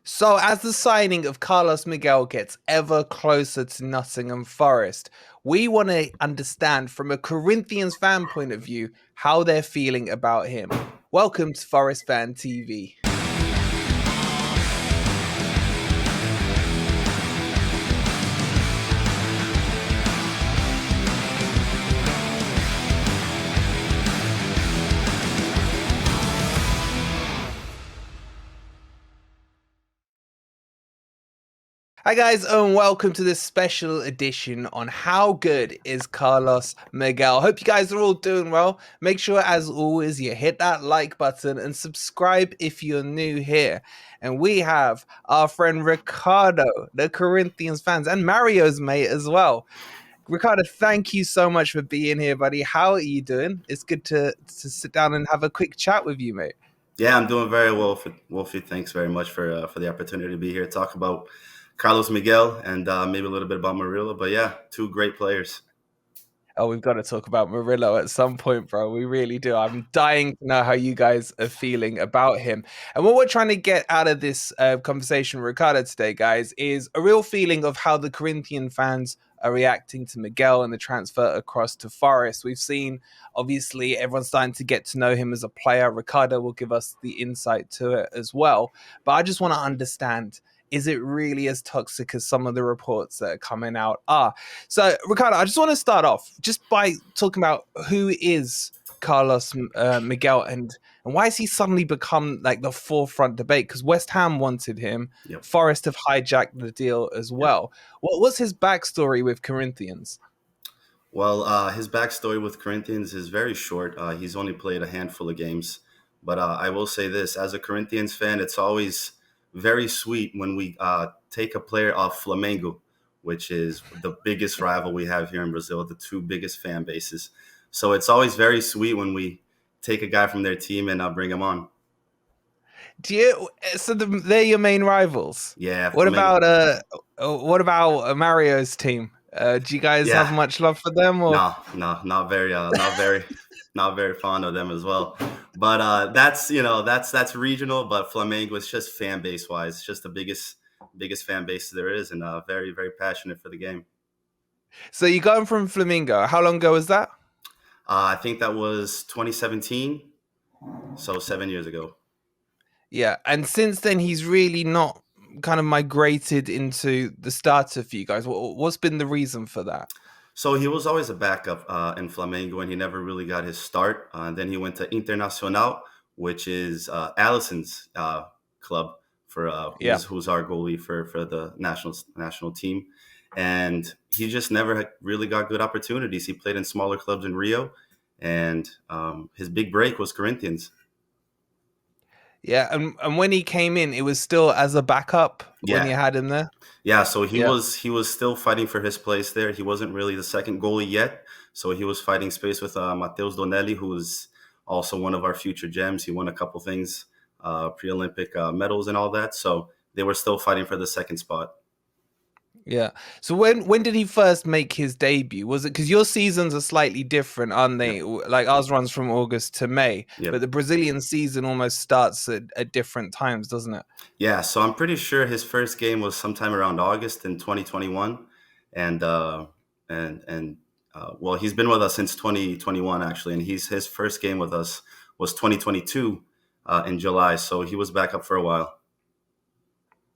So, as the signing of Carlos Miguel gets ever closer to Nottingham Forest, we want to understand from a Corinthians fan point of view how they're feeling about him. Welcome to Forest Fan TV. Hi guys, and welcome to this special edition on how good is Carlos Miguel. Hope you guys are all doing well. Make sure, as always, you hit that like button and subscribe if you're new here. And we have our friend Ricardo, the Corinthians fans, and Mario's mate as well. Ricardo, thank you so much for being here, buddy. How are you doing? It's good to sit down and have a quick chat with you, mate. Yeah, I'm doing very well, Wolfie. Thanks very much for the opportunity to be here, talk about Carlos Miguel and maybe a little bit about Murillo. But yeah, two great players. Oh, we've got to talk about Murillo at some point, bro. We really do. I'm dying to know how you guys are feeling about him. And what we're trying to get out of this conversation with Ricardo today, guys, is a real feeling of how the Corinthian fans are reacting to Miguel and the transfer across to Forest. We've seen, obviously, everyone's starting to get to know him as a player. Ricardo will give us the insight to it as well. But I just want to understand, is it really as toxic as some of the reports that are coming out are? So, Ricardo, I just want to start off just by talking about who is Carlos Miguel and why has he suddenly become like the forefront debate? Because West Ham wanted him, Yep. Forest have hijacked the deal as Yep. well. What was his backstory with Corinthians? Well, his backstory with Corinthians is very short. He's only played a handful of games. But I will say this, as a Corinthians fan, it's always very sweet when we take a player off Flamengo, which is the biggest rival we have here in Brazil, the two biggest fan bases. So it's always very sweet when we take a guy from their team and bring him on. They're your main rivals. Yeah, What Flamengo. about Mario's team? Do you guys have Yeah, much love for them or? no, no, not very fond of them as well. But that's regional. But Flamengo is just fan base wise, it's just the biggest fan base there is, and very very passionate for the game. So you got him from Flamingo. How long ago was that? I think that was 2017, so 7 years ago. Yeah, and since then he's really not kind of migrated into the starter for you guys. What's been the reason for that? So he was always a backup in Flamengo, and he never really got his start. And then he went to Internacional, which is Allison's club for Yeah. who's our goalie for the national team. And he just never really got good opportunities. He played in smaller clubs in Rio, and his big break was Corinthians. Yeah, and when he came in, it was still as a backup when you Yeah, had him there. yeah. So he Yeah. was he was still fighting for his place there. He wasn't really the second goalie yet, so he was fighting space with Mateus Donelli, who is also one of our future gems. He won a couple things, pre-Olympic medals and all that. So they were still fighting for the second spot. Yeah. So when did he first make his debut? Was it because your seasons are slightly different, aren't they? Yep. Like ours runs from August to May, but Yep. the Brazilian season almost starts at different times, doesn't it? Yeah. So I'm pretty sure his first game was sometime around August in 2021, and well, he's been with us since 2021 actually, and his first game with us was 2022 in July. So he was back up for a while.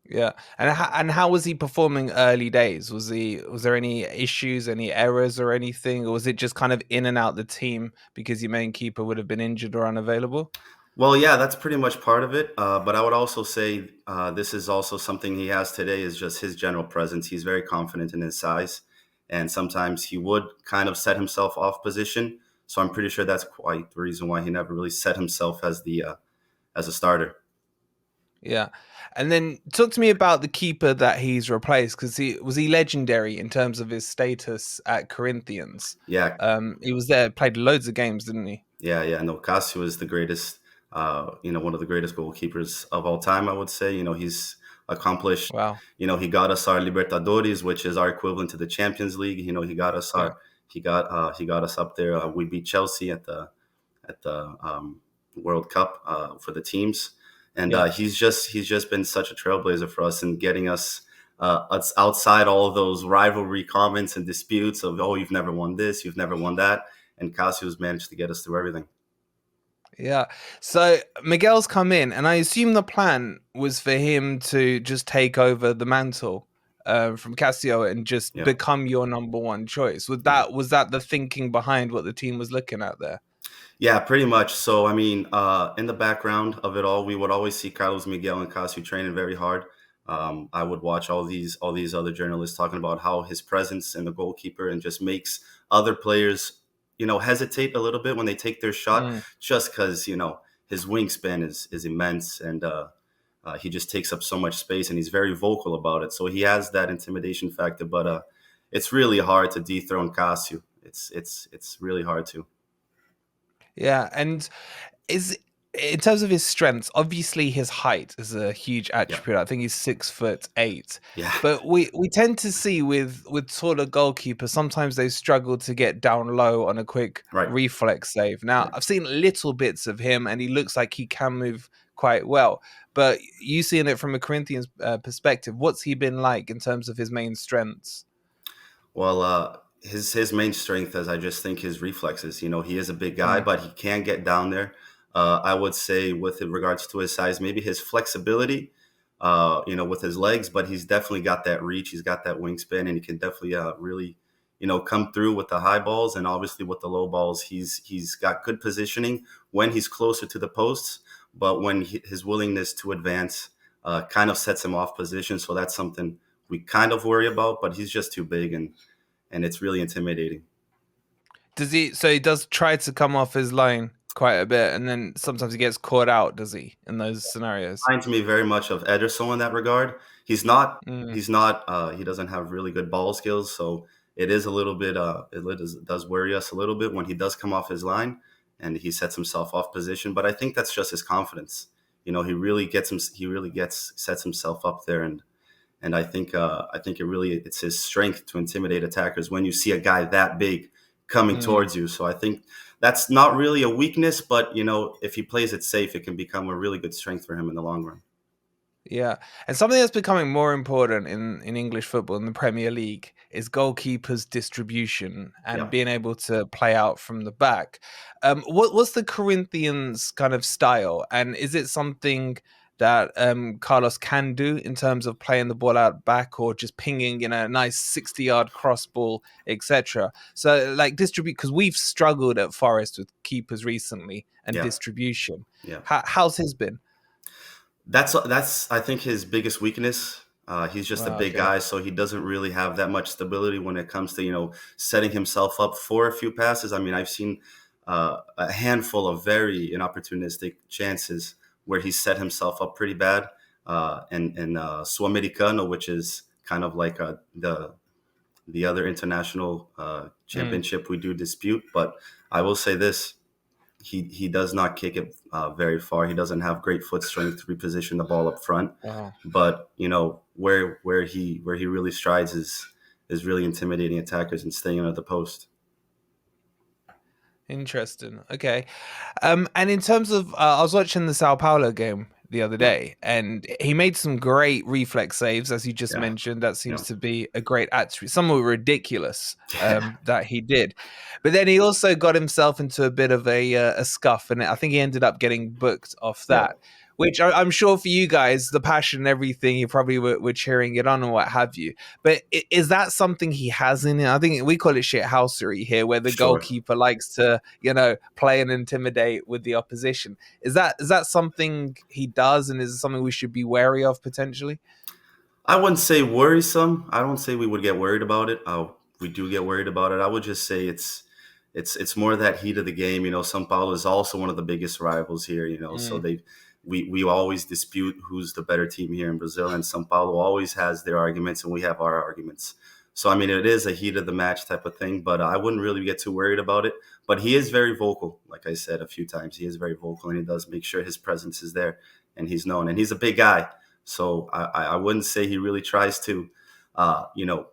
Yeah. And how was he performing early days? Was there any issues, any errors or anything? Or was it just kind of in and out the team because your main keeper would have been injured or unavailable? Well, yeah, that's pretty much part of it. But I would also say this is also something he has today is just his general presence. He's very confident in his size, and sometimes he would kind of set himself off position. So I'm pretty sure that's quite the reason why he never really set himself as a starter. Yeah. And then talk to me about the keeper that he's replaced because he legendary in terms of his status at Corinthians. Yeah, He was there, played loads of games, didn't he? yeah. No, Casio is the greatest. One of the greatest goalkeepers of all time. I would say. He's accomplished. Wow. He got us our Libertadores, which is our equivalent to the Champions League. He got us Yeah. he got us up there. We beat Chelsea at the World Cup for the teams, and Yeah. he's just been such a trailblazer for us in getting us outside all of those rivalry comments and disputes of, oh, you've never won this, you've never won that, and Casio's managed to get us through everything. Yeah. So Miguel's come in, and I assume the plan was for him to just take over the mantle from Casio and just Yeah, become your number one choice. yeah. Was that the thinking behind what the team was looking at there? Yeah, pretty much. So, I mean, in the background of it all, we would always see Carlos Miguel and Casio training very hard. I would watch all these other journalists talking about how his presence in the goalkeeper and just makes other players, hesitate a little bit when they take their shot, Mm. just because his wingspan is immense, and he just takes up so much space, and he's very vocal about it. So he has that intimidation factor, but it's really hard to dethrone Casio. It's really hard to. Yeah, and is in terms of his strengths, obviously his height is a huge Yeah, attribute. I think he's 6'8". yeah, But we tend to see with taller goalkeepers, sometimes they struggle to get down low on a quick right. reflex save. Now, Right. I've seen little bits of him and he looks like he can move quite well. But you seeing it from a Corinthians perspective, what's he been like in terms of his main strengths? Well, his main strength is, I just think, his reflexes. He is a big guy, Mm, but he can get down there. I would say, with regards to his size, maybe his flexibility, with his legs, but he's definitely got that reach. He's got that wingspan, and he can definitely really, come through with the high balls, and obviously with the low balls, he's got good positioning when he's closer to the posts, but when his willingness to advance kind of sets him off position. So that's something we kind of worry about, but he's just too big, and it's really intimidating. does he? So he does try to come off his line quite a bit, and then sometimes he gets caught out. Does he in those scenarios? Reminds me very much of Ederson in that regard. He's not Mm. he's not he doesn't have really good ball skills, so it is a little bit does worry us a little bit when he does come off his line and he sets himself off position. But I think that's just his confidence. He really sets himself up there, and I think it's his strength to intimidate attackers when you see a guy that big coming Mm. towards you. So I think that's not really a weakness, but if he plays it safe, it can become a really good strength for him in the long run. Yeah, and something that's becoming more important in English football in the Premier League is goalkeepers' distribution and Yeah. being able to play out from the back. What's the Corinthians' kind of style, and is it something that Carlos can do in terms of playing the ball out back or just pinging, a nice 60-yard cross ball, etc. So, like distribute, because we've struggled at Forest with keepers recently and Yeah. distribution. Yeah. How's his been? That's I think his biggest weakness. He's just a Wow, big okay. guy, so he doesn't really have that much stability when it comes to setting himself up for a few passes. I mean, I've seen a handful of very inopportunistic chances where he set himself up pretty bad. And Sudamericano, which is kind of like the other international Mm. championship we do dispute. But I will say this: he does not kick it very far. He doesn't have great foot strength to reposition the ball up front. Wow. But where he really strides is really intimidating attackers and staying under the post. Interesting. Okay. And in terms of, I was watching the Sao Paulo game the other Yeah, day, and he made some great reflex saves, as you just yeah, mentioned. That yeah, seems to be a great attribute. Some were ridiculous yeah, that he did, but then he also got himself into a bit of a scuff, and I think he ended up getting booked off yeah. that. Which I'm sure for you guys, the passion and everything, you probably were cheering it on and what have you. But is that something he has in it? I think we call it shithousery here, where the Sure. goalkeeper likes to, play and intimidate with the opposition. Is that something he does, and is it something we should be wary of potentially? I wouldn't say worrisome. I don't say we would get worried about it. We do get worried about it. I would just say it's more that heat of the game. São Paulo is also one of the biggest rivals here. So Mm, we always dispute who's the better team here in Brazil, and São Paulo always has their arguments, and we have our arguments. So I mean, it is a heat of the match type of thing, but I wouldn't really get too worried about it. But he is very vocal, like I said a few times. He is very vocal, and he does make sure his presence is there, and he's known, and he's a big guy. So I wouldn't say he really tries to, uh, you know,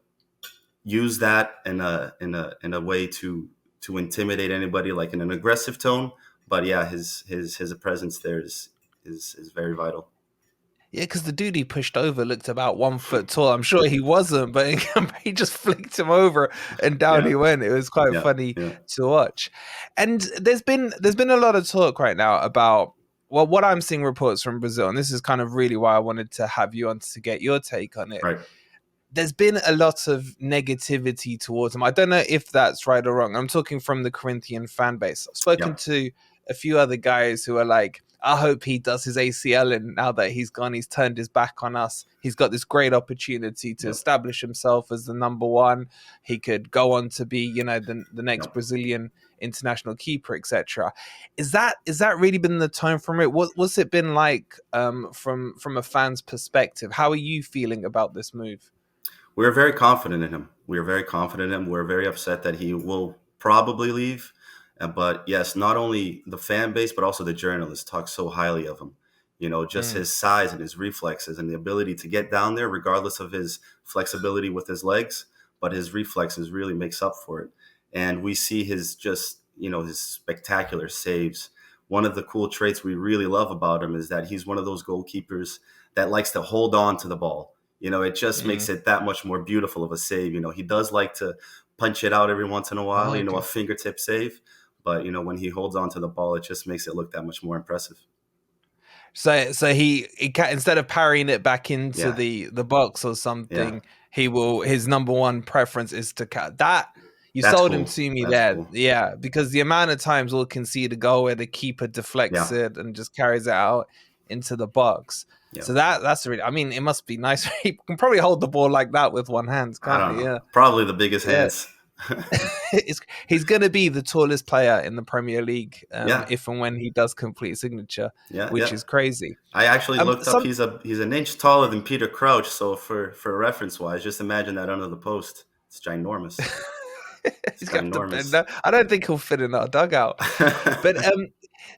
use that in a way to intimidate anybody, like in an aggressive tone. But yeah, his presence there is is very vital. Yeah, because the dude he pushed over looked about 1 foot tall. I'm sure he wasn't, but he just flicked him over and down Yeah, he went. It was quite yeah, funny yeah. to watch. And there's been a lot of talk right now about, well, what I'm seeing reports from Brazil, and this is kind of really why I wanted to have you on to get your take on it. Right. There's been a lot of negativity towards him. I don't know if that's right or wrong. I'm talking from the Corinthian fan base. I've spoken Yeah, to a few other guys who are like, I hope he does his ACL, and now that he's gone, he's turned his back on us. He's got this great opportunity to yeah, establish himself as the number one. He could go on to be, the next yeah. Brazilian international keeper, etc. Is that really been the tone from it? What's it been like from a fan's perspective? How are you feeling about this move? We're very confident in him. We are very confident in him. We're very upset that he will probably leave. But yes, not only the fan base, but also the journalists talk so highly of him. Just Mm, his size and his reflexes and the ability to get down there, regardless of his flexibility with his legs. But his reflexes really makes up for it. And we see his spectacular saves. One of the cool traits we really love about him is that he's one of those goalkeepers that likes to hold on to the ball. It just mm. makes it that much more beautiful of a save. He does like to punch it out every once in a while, a Okay. fingertip save. But, when he holds on to the ball, it just makes it look that much more impressive. So he can, instead of parrying it back into Yeah. the box or Yeah. something, his number one preference is to cut that. You That's sold him cool. to me That's there, cool. yeah, because the amount of times we'll concede a goal where the keeper deflects Yeah. it and just carries it out into the box. Yeah. So that's really, I mean, it must be nice. He can probably hold the ball like that with one hand, I can't don't he? know. Yeah, Probably the biggest yeah. hands. He's going to be the tallest player in the Premier League, Yeah. if and when he does complete signature, Yeah. which Yeah. is crazy. I actually looked up. Some He's an inch taller than Peter Crouch. So for reference wise, just imagine that under the post. It's ginormous. It's He's gonna have to bend ginormous. down. I don't think he'll fit in our dugout. But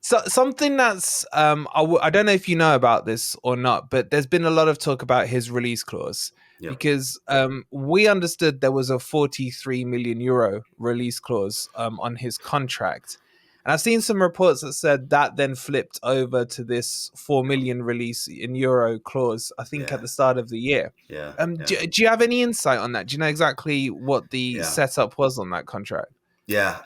so something that's I don't know if you know about this or not, but there's been a lot of talk about his release clause Yep. because we understood there was a 43 million euro release clause on his contract. And I've seen some reports that said that then flipped over to this 4 million release in euro clause, I think at Yeah. the start of the year. Yeah. Do, Yeah. do you have any insight on that? Do you know exactly what the Yeah. setup was on that contract? Yeah,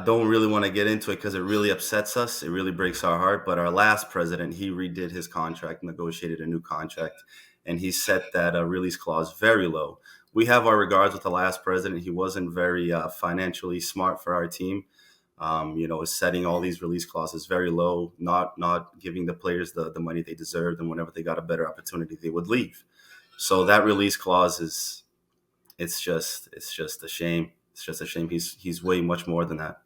don't really want to get into it because it really upsets us. It really breaks our heart. But our last president, he redid his contract, negotiated a new contract, and he set that release clause very low. We have our regards with the last president. He wasn't very financially smart for our team. Setting all these release clauses very low, not giving the players the money they deserved, and whenever they got a better opportunity, they would leave. So that release clause is it's just a shame. It's just a shame. He's way much more than that.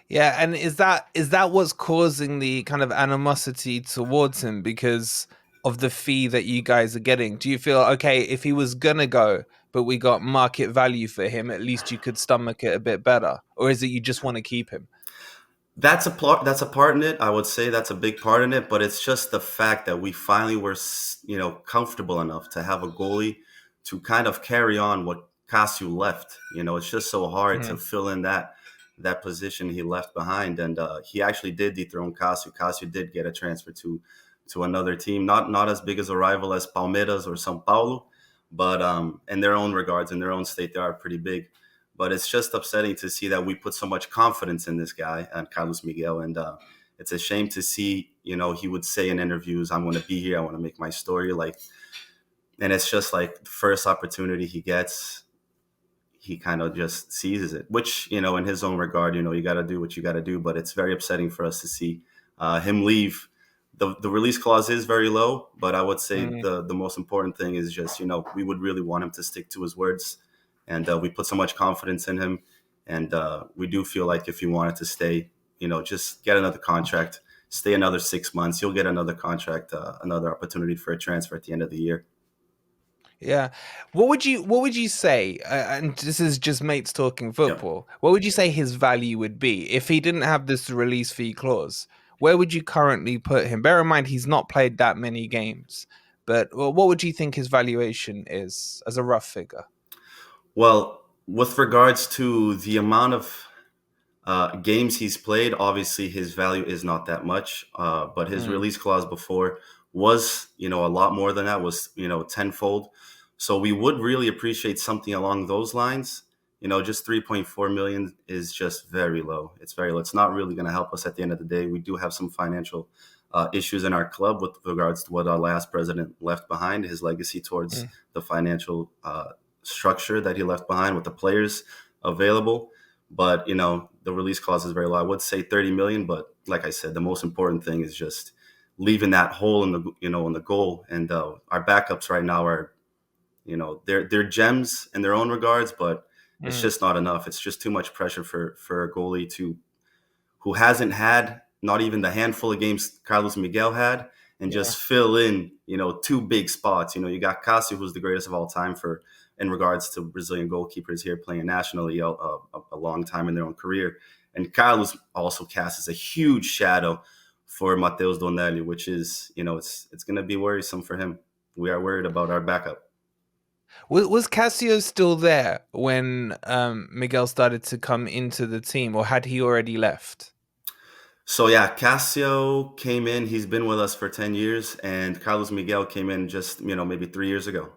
Yeah, and is that what's causing the kind of animosity towards him because of the fee that you guys are getting? Do you feel okay if he was gonna go, but we got market value for him, at least you could stomach it a bit better, or is it you just want to keep him? That's a part in it. I would say that's a big part in it, but it's just the fact that we finally were, comfortable enough to have a goalie to kind of carry on what Cassio left. It's just so hard to Mhm. fill in that position he left behind, and he actually did dethrone Cassio. Cassio did get a transfer to another team, not as big as a rival as Palmeiras or São Paulo, but in their own regards, in their own state, they are pretty big. But it's just upsetting to see that we put so much confidence in this guy and Carlos Miguel, and it's a shame to see. He would say in interviews, "I'm going to be here. I want to make my story." And it's just like the first opportunity he gets, he kind of just seizes it. Which in his own regard, you got to do what you got to do. But it's very upsetting for us to see him leave. The release clause is very low, but I would say Mm. the most important thing is just we would really want him to stick to his words, and we put so much confidence in him, and we do feel like if he wanted to stay, just get another contract, stay another 6 months, you'll get another contract, another opportunity for a transfer at the end of the year. Yeah. What would you say? And this is just mates talking Yeah. football. What would you say his value would be if he didn't have this release fee clause? Where would you currently put him? Bear in mind he's not played that many games, but well, what would you think his valuation is as a rough figure? Well, with regards to the amount of Games he's played, obviously his value is not that much, but his Mm, release clause before was, a lot more than that, was, tenfold. So we would really appreciate something along those lines. Just 3.4 million is just very low. It's very low. It's not really going to help us at the end of the day. We do have some financial issues in our club with regards to what our last president left behind, his legacy towards mm, the financial structure that he left behind with the players available. But the release clause is very low. I would say 30 million, but like I said, the most important thing is just leaving that hole in the in the goal. And our backups right now are, they're gems in their own regards, but it's mm. just not enough. It's just too much pressure for a goalie to who hasn't had not even the handful of games Carlos Miguel had, and Yeah. just fill in, two big spots. You got Cássio, who's the greatest of all time for in regards to Brazilian goalkeepers here playing nationally a long time in their own career. And Carlos also casts a huge shadow for Mateus Donelli, which is, it's going to be worrisome for him. We are worried about our backup. Was Casio still there when Miguel started to come into the team, or had he already left? So yeah, Casio came in. He's been with us for 10 years, and Carlos Miguel came in just maybe 3 years ago.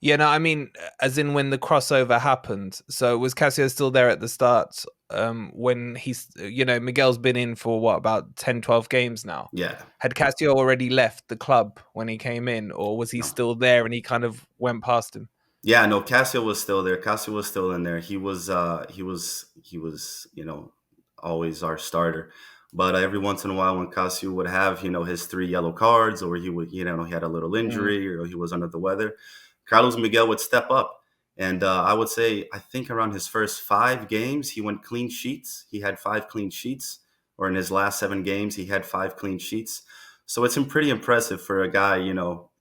Yeah, no, I mean, as in when the crossover happened. So was Casio still there at the start? When he's, Miguel's been in for what, about 10, 12 games now. Yeah, Had Casio already left the club when he came in, or was he no. still there and he kind of went past him? Yeah, no, Casio was still there. Casio was still in there. He was always our starter. But every once in a while when Casio would have, his three yellow cards, or he would, he had a little Mm, injury, or he was under the weather, Carlos Miguel would step up. And I would say, I think around his first 5 games, he went clean sheets. He had 5 clean sheets, or in his last 7 games, he had 5 clean sheets. So it's pretty impressive for a guy,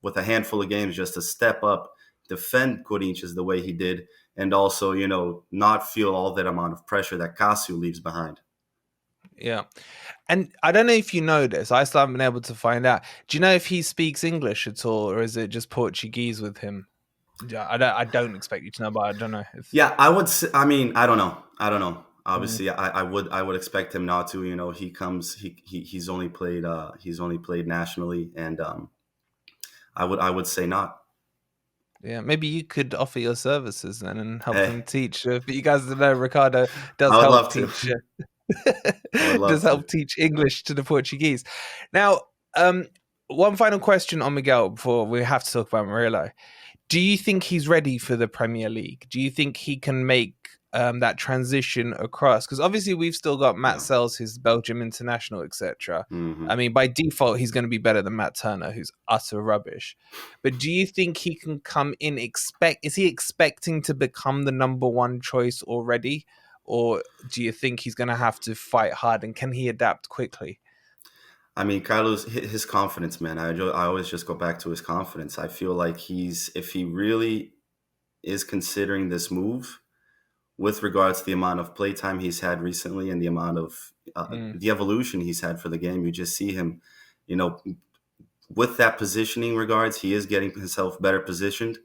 with a handful of games just to step up, defend Corinthians the way he did, and also, not feel all that amount of pressure that Cassio leaves behind. yeah. And I don't know if you know this. I still haven't been able to find out. Do you know if he speaks English at all, or is it just Portuguese with him? Yeah, I don't expect you to know, but I don't know if. Yeah, I would say, I mean, I don't know. I don't know. Mm, Obviously, I would expect him not to. He's only played nationally, and I would say not. yeah, maybe you could offer your services then and help Hey, him teach. But you guys don't know, Ricardo I does would help love to. teach. I would Does love to. help teach English to the Portuguese. Now, um, one final question on Miguel before we have to talk about Murillo. Do you think he's ready for the Premier League? Do you think he can make that transition across? Because obviously we've still got Matt Yeah. Sells, who's Belgium international, etc. I Hmm. mean, by default, he's going to be better than Matt Turner, who's utter rubbish. But do you think he can come in? Is he expecting to become the number one choice already, or do you think he's going to have to fight hard? And can he adapt quickly? I mean, Carlos, his confidence, man. I always just go back to his confidence. I feel like if he really is considering this move, with regards to the amount of playtime he's had recently and the amount of Mm, the evolution he's had for the game, you just see him, you know, with that positioning regards, he is getting himself better positioned.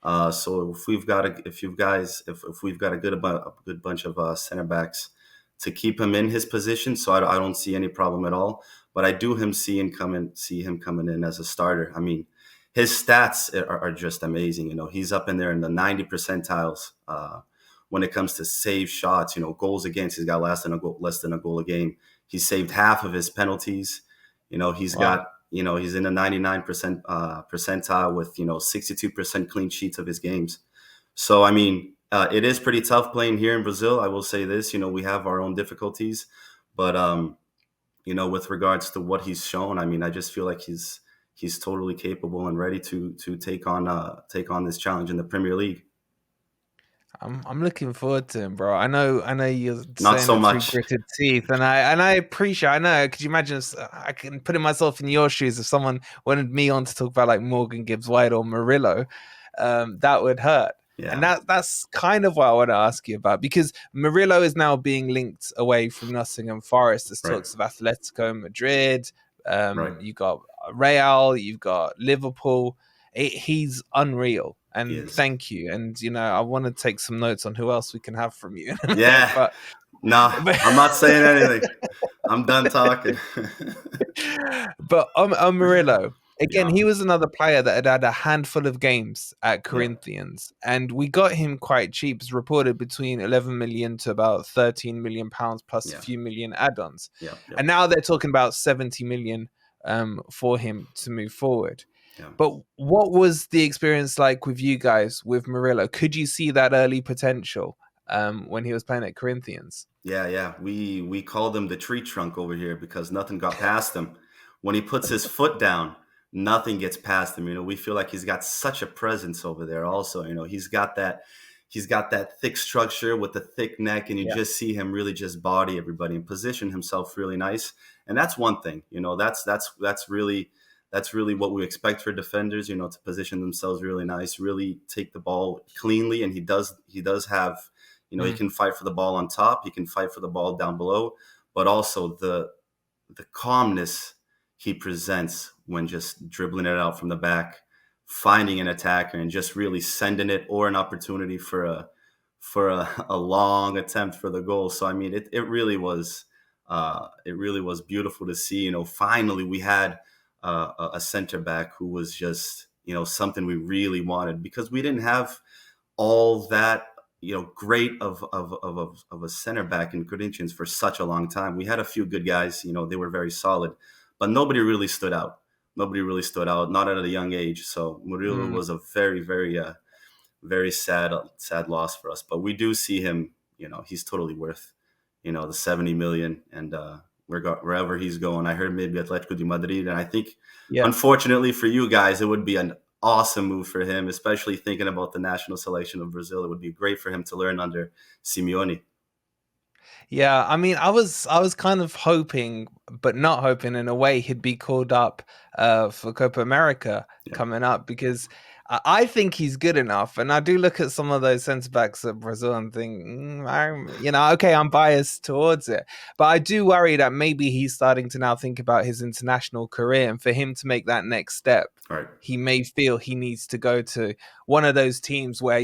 So if we've got a good bunch of center backs to keep him in his position, so I don't see any problem at all. But I do see him coming in as a starter. I mean, his stats are just amazing. He's up in there in the 90 percentiles when it comes to save shots. Goals against. He's got less than a goal a game. He saved half of his penalties. He's wow. got he's in the 99% percentile with 62% clean sheets of his games. So I mean, it is pretty tough playing here in Brazil. I will say this. We have our own difficulties, but with regards to what he's shown, I mean, I just feel like he's totally capable and ready to take on this challenge in the Premier League. I'm looking forward to him, bro. I know you're Not saying so it through much. gritted teeth, and I appreciate. I know. Could you imagine? I can put myself in your shoes if someone wanted me on to talk about like Morgan Gibbs White or Murillo, that would hurt. And Yeah. that's kind of what I want to ask you about because Murillo is now being linked away from Nottingham Forest. There's Right. talks of Atletico Madrid. Right. You got Real. You've got Liverpool. He's unreal. He And is. thank you. And I want to take some notes on who else we can have from you in a minute. Yeah. But Nah, But I'm not saying anything. I'm done talking. but on Murillo, again, Yeah, he was another player that had a handful of games at yeah, Corinthians, and we got him quite cheap. It's reported between 11 million to about 13 million pounds plus a yeah, few million add-ons, yeah, yeah, and now they're talking about 70 million for him to move forward. yeah. But what was the experience like with you guys with Murillo? Could you see that early potential when he was playing at Corinthians? Yeah, yeah. We called him the tree trunk over here because nothing got past him. When he puts his foot down, nothing gets past him. You know, we feel like he's got such a presence over there also. You know, he's got that thick structure with the thick neck, and you Yeah. just see him really just body everybody and position himself really nice. And that's one thing, you know, that's really what we expect for defenders, you know, to position themselves really nice, really take the ball cleanly. And he does have, you know, he Mm, can fight for the ball on top. He can fight for the ball down below, but also the calmness he presents when just dribbling it out from the back, finding an attacker, and just really sending it or an opportunity for a long attempt for the goal. So I mean, it really was beautiful to see. You know, finally we had a center back who was just, you know, something we really wanted, because we didn't have all that, you know, great of a center back in Corinthians for such a long time. We had a few good guys, you know, they were very solid, but nobody really stood out. Nobody really stood out, not at a young age. So Murillo mm. was a very, very sad loss for us. But we do see him, you know, he's totally worth, you know, the 70 million, and wherever he's going. I heard maybe Atletico de Madrid, and I think, Yeah. unfortunately for you guys, it would be an awesome move for him, especially thinking about the national selection of Brazil. It would be great for him to learn under Simeone. Yeah, I mean, I was kind of hoping, but not hoping in a way, he'd be called up for Copa America Yeah, coming up because I think he's good enough, and I do look at some of those centre backs at Brazil and think, okay, I'm biased towards it, but I do worry that maybe he's starting to now think about his international career, and for him to make that next step, all right. he may feel he needs to go to one of those teams where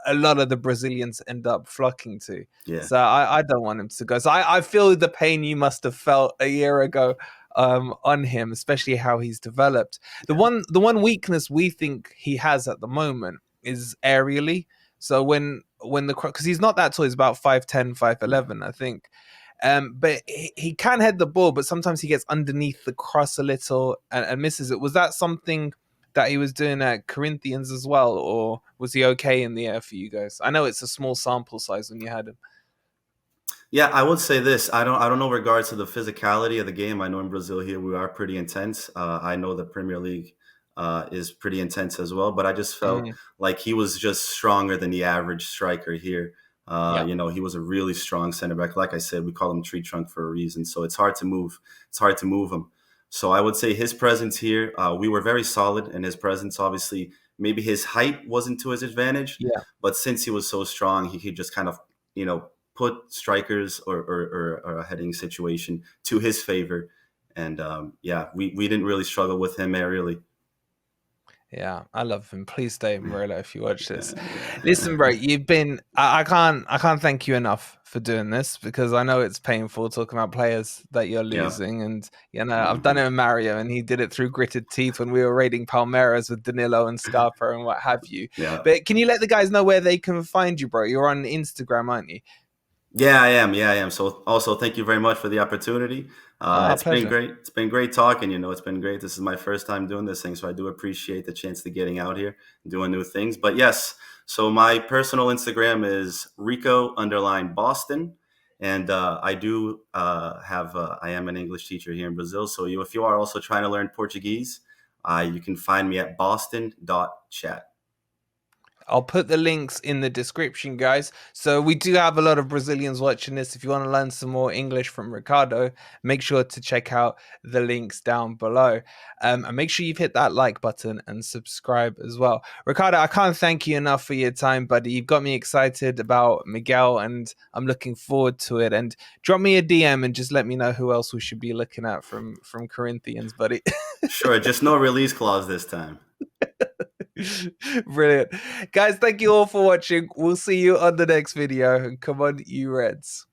a lot of the Brazilians end up flocking to. Yeah, So I don't want him to go. So I feel the pain you must have felt a year ago on him, especially how he's developed. The yeah, one weakness we think he has at the moment is aerially. So when the because he's not that tall, he's about 5'10", yeah. 5'11", I think. But he can head the ball, but sometimes he gets underneath the cross a little and misses it. Was that something that he was doing at Corinthians as well, or was he okay in the air for you guys? I know it's a small sample size when you had him. Yeah, I would say this. I don't know regards to the physicality of the game. I know in Brazil here we are pretty intense. I know the Premier League is pretty intense as well, but I just felt Mm, like he was just stronger than the average striker here. yeah. You know, he was a really strong center back. Like I said, we call him tree trunk for a reason. So it's hard to move. It's hard to move him. So I would say his presence here, we were very solid in his presence. Obviously, maybe his height wasn't to his advantage, Yeah. but since he was so strong, he could just kind of, you know, put strikers or a heading situation to his favor. And yeah, we didn't really struggle with him aerially. Yeah, I love him. Please stay, Murillo, if you watch this. Yeah, Listen, bro, yeah. you've been I can't thank you enough for doing this because I know it's painful talking about players that you're Yeah. losing. And I've done Hmm. it with Mario and he did it through gritted teeth when we were raiding Palmeiras with Danilo and Scarpa and what have you. Yeah. But can you let the guys know where they can find you, bro? You're on Instagram, aren't you? Yeah, I am. Yeah, I am. So also thank you very much for the opportunity. Ah, It's been pleasure. great. It's been great talking. You know, it's been great. This is my first time doing this thing, so I do appreciate the chance to getting out here, doing new things. But yes, so my personal Instagram is Rico underline Boston, and I do have. I am an English teacher here in Brazil. So if you are also trying to learn Portuguese, you can find me at boston.chat. I'll put the links in the description, guys. So we do have a lot of Brazilians watching this. If you want to learn some more English from Ricardo, make sure to check out the links down below. And make sure you've hit that like button and subscribe as well. Ricardo, I can't thank you enough for your time, buddy. You've got me excited about Miguel, and I'm looking forward to it. And drop me a DM and just let me know who else we should be looking at from Corinthians, buddy. Sure, just no release clause this time. Brilliant. Guys, thank you all for watching. We'll see you on the next video. Come on, you Reds.